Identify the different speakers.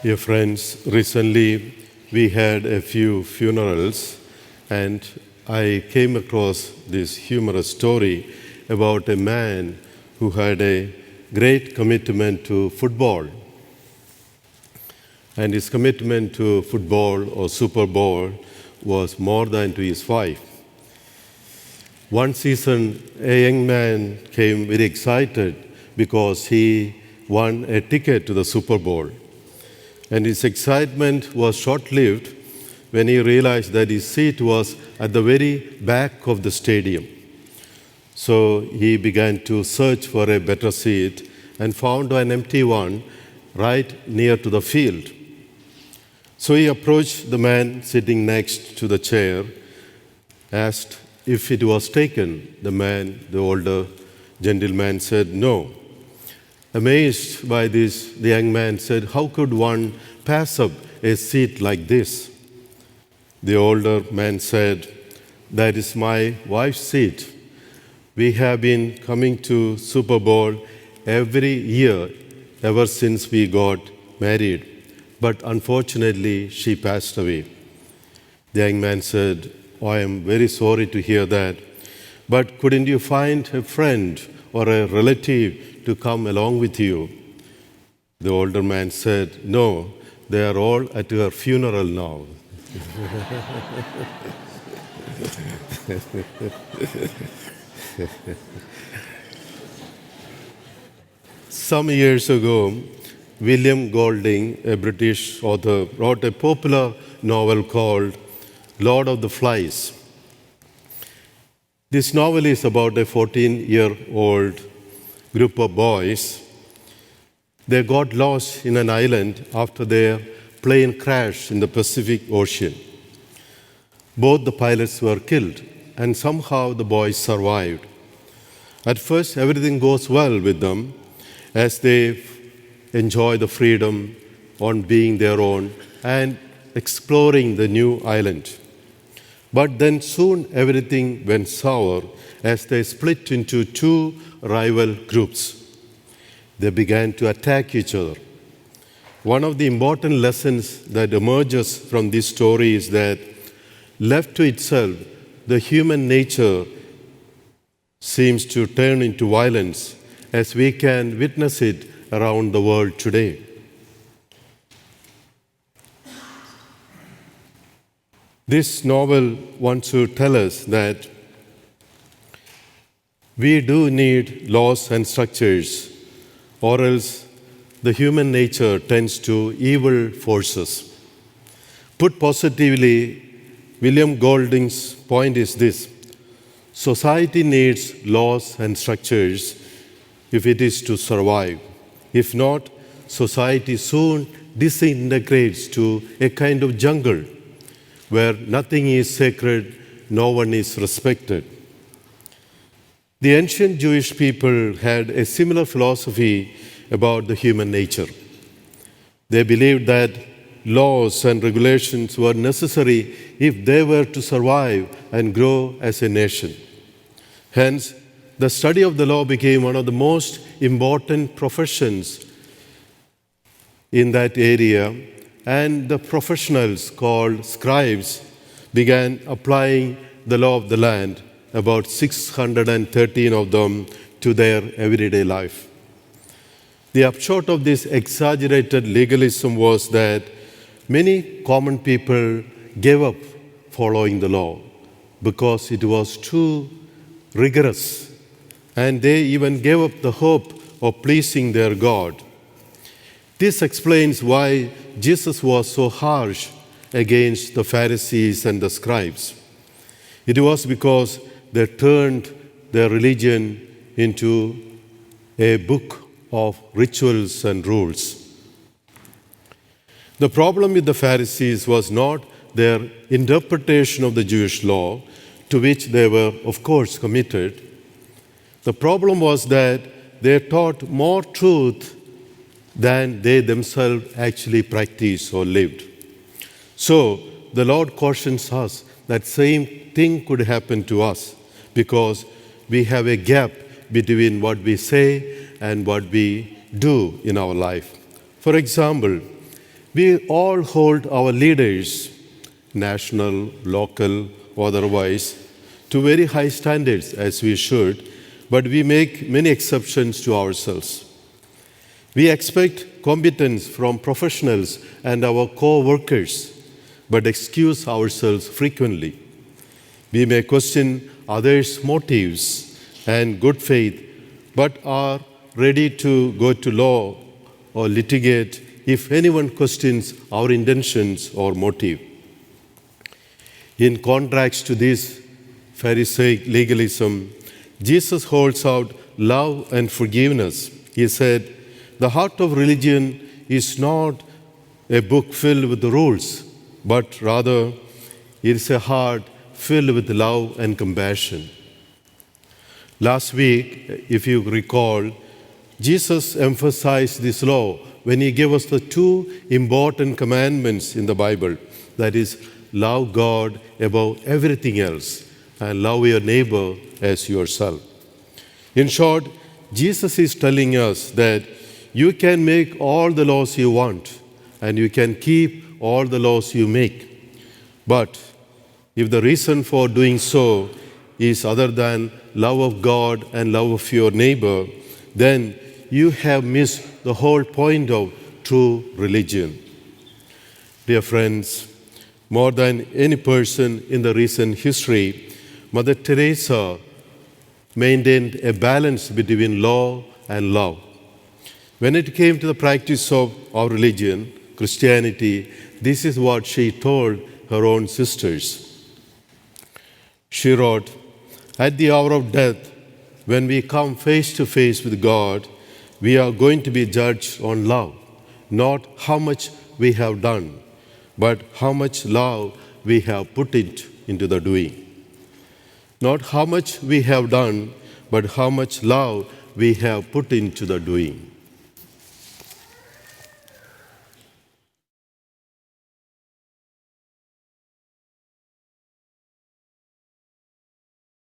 Speaker 1: Dear friends, recently we had a few funerals, and I came across this humorous story about a man who had a great commitment to football. And his commitment to football or Super Bowl was more than to his wife. One season, a young man came very excited because he won a ticket to the Super Bowl. And his excitement was short-lived when he realized that his seat was at the very back of the stadium. So he began to search for a better seat and found an empty one right near to the field. So he approached the man sitting next to the chair, asked if it was taken. The older gentleman said no. Amazed by this, the young man said, "How could one pass up a seat like this?" The older man said, "That is my wife's seat. We have been coming to Super Bowl every year ever since we got married, but unfortunately she passed away." The young man said, "Oh, I am very sorry to hear that, but couldn't you find a friend or a relative to come along with you?" The older man said, "No, they are all at her funeral now." Some years ago, William Golding, a British author, wrote a popular novel called Lord of the Flies. This novel is about a 14-year-old group of boys. They got lost in an island after their plane crashed in the Pacific Ocean. Both the pilots were killed, and somehow the boys survived. At first, everything goes well with them as they enjoy the freedom on being their own and exploring the new island. But then soon everything went sour as they split into two rival groups. They began to attack each other. One of the important lessons that emerges from this story is that, left to itself, the human nature seems to turn into violence, as we can witness it around the world today. This novel wants to tell us that we do need laws and structures, or else the human nature tends to evil forces. Put positively, William Golding's point is this: society needs laws and structures if it is to survive. If not, society soon disintegrates to a kind of jungle where nothing is sacred, no one is respected. The ancient Jewish people had a similar philosophy about the human nature. They believed that laws and regulations were necessary if they were to survive and grow as a nation. Hence, the study of the law became one of the most important professions in that area, and the professionals called scribes began applying the law of the land, about 613 of them, to their everyday life. The upshot of this exaggerated legalism was that many common people gave up following the law because it was too rigorous, and they even gave up the hope of pleasing their God. This explains why Jesus was so harsh against the Pharisees and the scribes. It was because they turned their religion into a book of rituals and rules. The problem with the Pharisees was not their interpretation of the Jewish law, to which they were, of course, committed. The problem was that they taught more truth than they themselves actually practiced or lived. So, the Lord cautions us that same thing could happen to us because we have a gap between what we say and what we do in our life. For example, We all hold our leaders, national, local, otherwise, to very high standards, as we should, but we make many exceptions to ourselves. We expect competence from professionals and our co-workers, but excuse ourselves frequently. We may question others' motives and good faith, but are ready to go to law or litigate if anyone questions our intentions or motive. In contrast to this Pharisaic legalism, Jesus holds out love and forgiveness. He said, "The heart of religion is not a book filled with rules, but rather it is a heart filled with love and compassion." Last week, if you recall, Jesus emphasized this law when he gave us the two important commandments in the Bible, that is, love God above everything else and love your neighbor as yourself. In short, Jesus is telling us that you can make all the laws you want and you can keep all the laws you make. But if the reason for doing so is other than love of God and love of your neighbor, then you have missed the whole point of true religion. Dear friends, more than any person in the recent history, Mother Teresa maintained a balance between law and love. When it came to the practice of our religion, Christianity, this is what she told her own sisters. She wrote, "At the hour of death, when we come face to face with God, we are going to be judged on love, not how much we have done, but how much love we have put into the doing. Not how much we have done, but how much love we have put into the doing."